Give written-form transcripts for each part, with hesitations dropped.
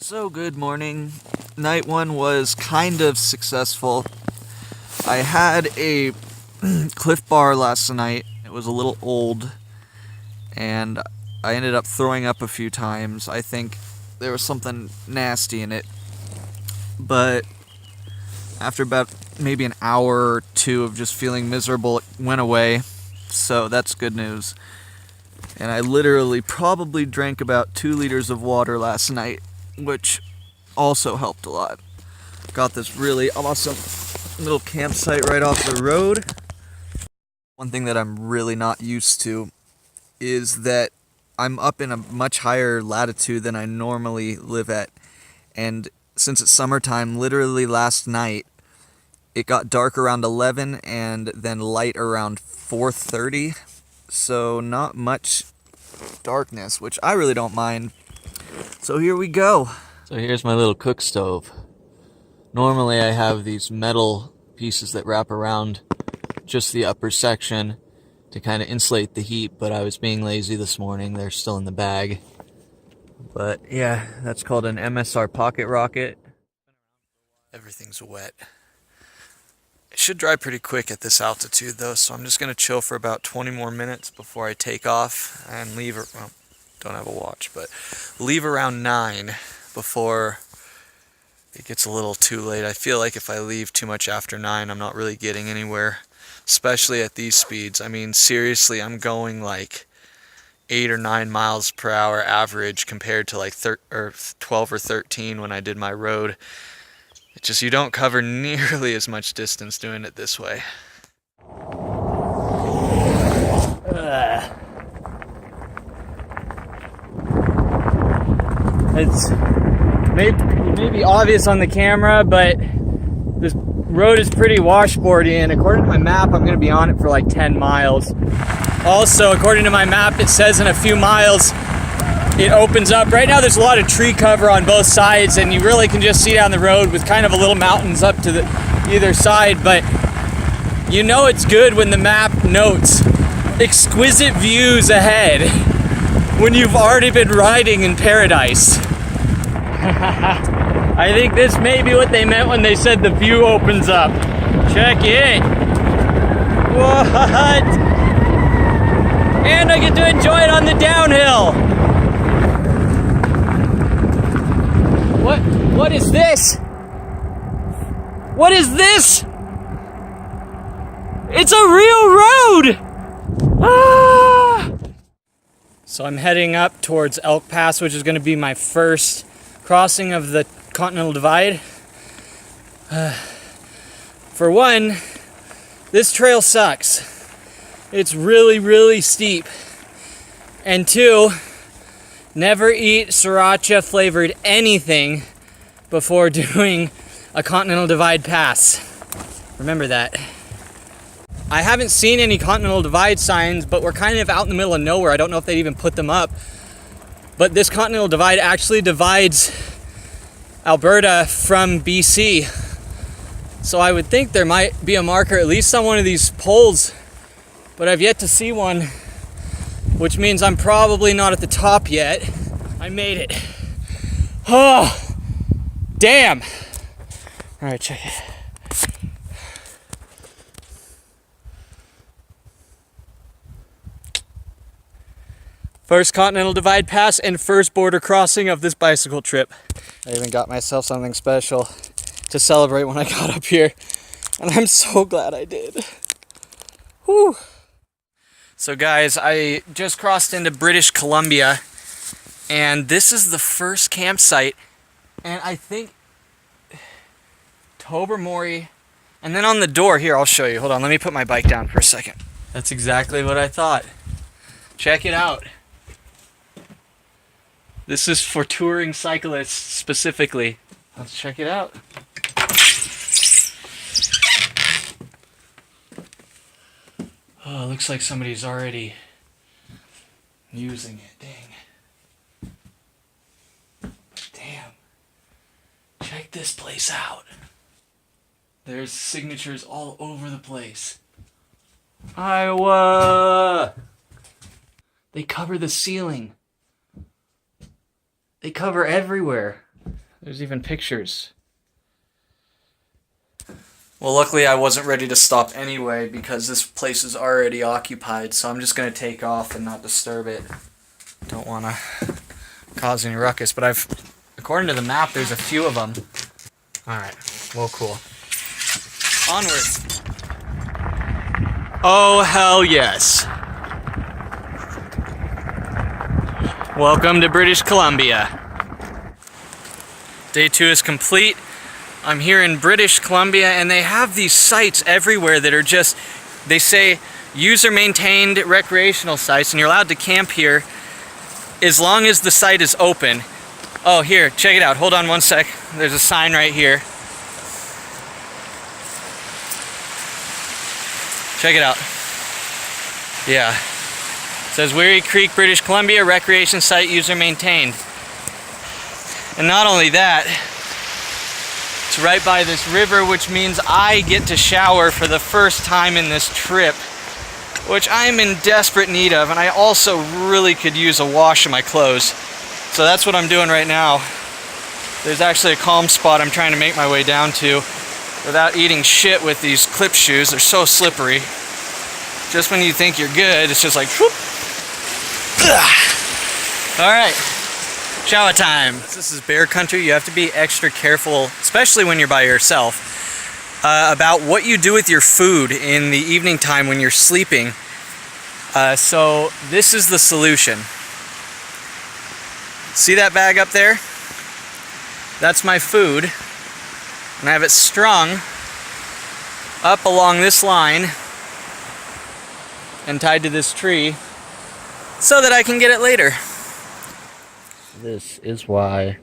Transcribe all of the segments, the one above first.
So good morning. Night one was kind of successful. I had a Cliff Bar last night. It was a little old and I ended up throwing up a few times. I think there was something nasty in it. But after about maybe an hour or two of just feeling miserable, it went away. So that's good news. And I literally probably drank about 2 liters of water last night, which also helped a lot. Got this really awesome little campsite right off the road. One thing that I'm really not used to is that I'm up in a much higher latitude than I normally live at. And since it's summertime, literally last night, it got dark around 11 and then light around 4:30. So not much darkness, which I really don't mind. So here we go. So here's my little cook stove. Normally I have these metal pieces that wrap around just the upper section to kind of insulate the heat, but I was being lazy this morning. They're still in the bag. But yeah, that's called an MSR pocket rocket. Everything's wet. It should dry pretty quick at this altitude though, so I'm just going to chill for about 20 more minutes before I take off and leave. Well, don't have a watch, but leave around 9 before it gets a little too late. I feel like if I leave too much after 9, I'm not really getting anywhere, especially at these speeds. I mean, seriously, I'm going like 8 or 9 miles per hour average compared to like 12 or 13 when I did my road. It's just you don't cover nearly as much distance doing it this way. It's may be obvious on the camera, but this road is pretty washboardy, and according to my map, I'm going to be on it for like 10 miles. Also, according to my map, it says in a few miles it opens up. Right now there's a lot of tree cover on both sides, and you really can just see down the road with kind of a little mountains up to either side, but you know it's good when the map notes exquisite views ahead when you've already been riding in paradise. I think this may be what they meant when they said the view opens up. Check it. What? And I get to enjoy it on the downhill. What is this? What is this? It's a real road! Ah! So I'm heading up towards Elk Pass, which is going to be my first crossing of the Continental Divide. For one, this trail sucks. It's really, really steep. And two, never eat sriracha flavored anything before doing a Continental Divide pass. Remember that. I haven't seen any Continental Divide signs, but we're kind of out in the middle of nowhere. I don't know if they'd even put them up. But this Continental Divide actually divides Alberta from BC. So I would think there might be a marker at least on one of these poles, but I've yet to see one, which means I'm probably not at the top yet. I made it. Oh, damn. All right, check it. First Continental Divide pass and first border crossing of this bicycle trip. I even got myself something special to celebrate when I got up here, and I'm so glad I did. Whew. So guys, I just crossed into British Columbia, and this is the first campsite, and I think Tobermory, and then on the door here, I'll show you. Hold on, let me put my bike down for a second. That's exactly what I thought. Check it out. This is for touring cyclists specifically. Let's check it out. Oh, it looks like somebody's already using it. Dang. But damn. Check this place out. There's signatures all over the place. Iowa! They cover the ceiling. They cover everywhere. There's even pictures. Well, luckily I wasn't ready to stop anyway because this place is already occupied, so I'm just going to take off and not disturb it. Don't want to cause any ruckus, but according to the map, there's a few of them. Alright, well, cool. Onward. Oh, hell yes. Welcome to British Columbia. Day 2 is complete. I'm here in British Columbia, and they have these sites everywhere that are just, they say, user-maintained recreational sites, and you're allowed to camp here as long as the site is open. Oh, here, check it out. Hold on one sec. There's a sign right here. Check it out. Yeah. It says Weary Creek, British Columbia, recreation site user-maintained. And not only that, it's right by this river, which means I get to shower for the first time in this trip, which I'm in desperate need of, and I also really could use a wash of my clothes. So that's what I'm doing right now. There's actually a calm spot I'm trying to make my way down to without eating shit with these clip shoes. They're so slippery. Just when you think you're good, it's just like, whoop. All right. Shower time. This is bear country. You have to be extra careful, especially when you're by yourself, about what you do with your food in the evening time when you're sleeping. So this is the solution. See that bag up there? That's my food. And I have it strung up along this line and tied to this tree so that I can get it later. This is why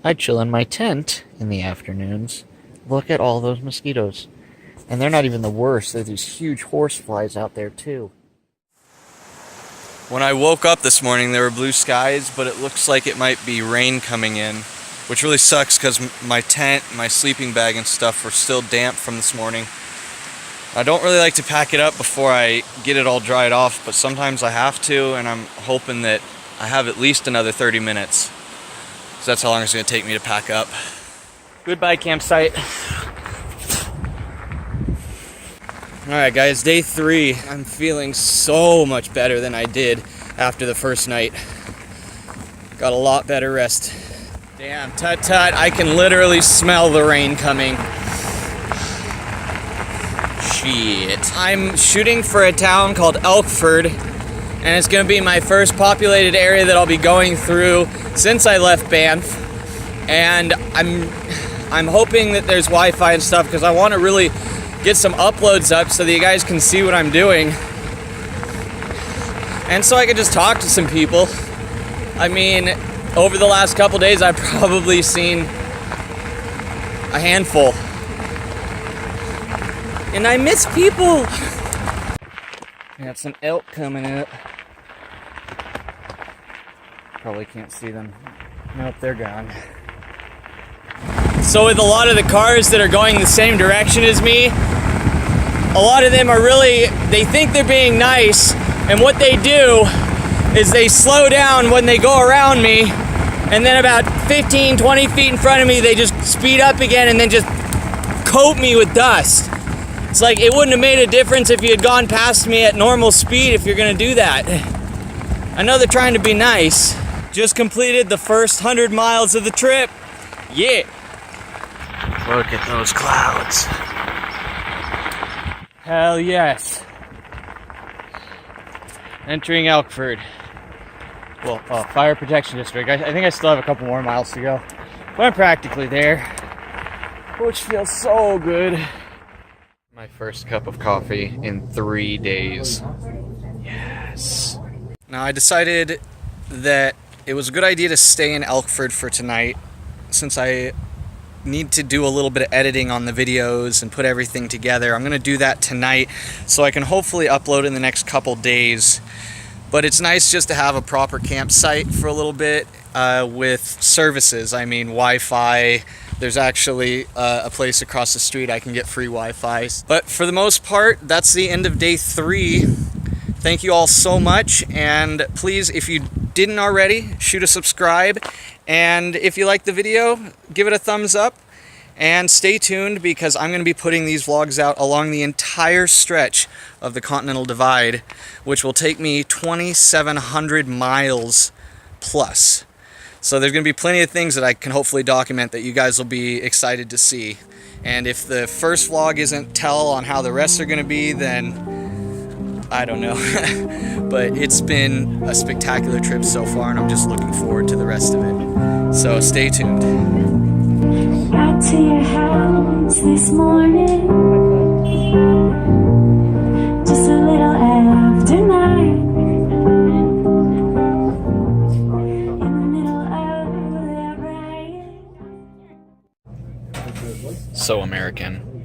I chill in my tent in the afternoons. Look at all those mosquitoes. And they're not even the worst. There's these huge horseflies out there too. When I woke up this morning, there were blue skies, but it looks like it might be rain coming in, which really sucks because my tent, my sleeping bag and stuff were still damp from this morning. I don't really like to pack it up before I get it all dried off, but sometimes I have to, and I'm hoping that I have at least another 30 minutes. So that's how long it's going to take me to pack up. Goodbye, campsite. Alright guys, day 3. I'm feeling so much better than I did after the first night. Got a lot better rest. Damn, tut-tut, I can literally smell the rain coming. Shit. I'm shooting for a town called Elkford, and it's going to be my first populated area that I'll be going through since I left Banff. And I'm hoping that there's Wi-Fi and stuff because I want to really get some uploads up so that you guys can see what I'm doing. And so I can just talk to some people. I mean, over the last couple days I've probably seen a handful. And I miss people. Got some elk coming up. Probably can't see them. Nope, they're gone. So with a lot of the cars that are going the same direction as me, a lot of them are really, they think they're being nice, and what they do is they slow down when they go around me, and then about 15, 20 feet in front of me, they just speed up again and then just coat me with dust. It's like it wouldn't have made a difference if you had gone past me at normal speed if you're gonna do that. I know they're trying to be nice. Just completed the first 100 miles of the trip. Yeah. Look at those clouds. Hell yes. Entering Elkford. Well, Fire Protection District. I think I still have a couple more miles to go. But I'm practically there. Which feels so good. My first cup of coffee in 3 days. Yes. Now I decided that it was a good idea to stay in Elkford for tonight since I need to do a little bit of editing on the videos and put everything together. I'm going to do that tonight so I can hopefully upload in the next couple days. But it's nice just to have a proper campsite for a little bit with services. I mean, Wi-Fi. There's actually a place across the street I can get free Wi-Fi. But for the most part, that's the end of day 3. Thank you all so much, and please, if you didn't already, shoot a subscribe, and if you like the video, give it a thumbs up, and stay tuned because I'm going to be putting these vlogs out along the entire stretch of the Continental Divide, which will take me 2,700 miles plus. So there's going to be plenty of things that I can hopefully document that you guys will be excited to see. And if the first vlog isn't tell on how the rest are going to be, then I don't know. But it's been a spectacular trip so far, and I'm just looking forward to the rest of it. So stay tuned. Got to your house this morning, just a little after 9, in the middle of that riot. So American.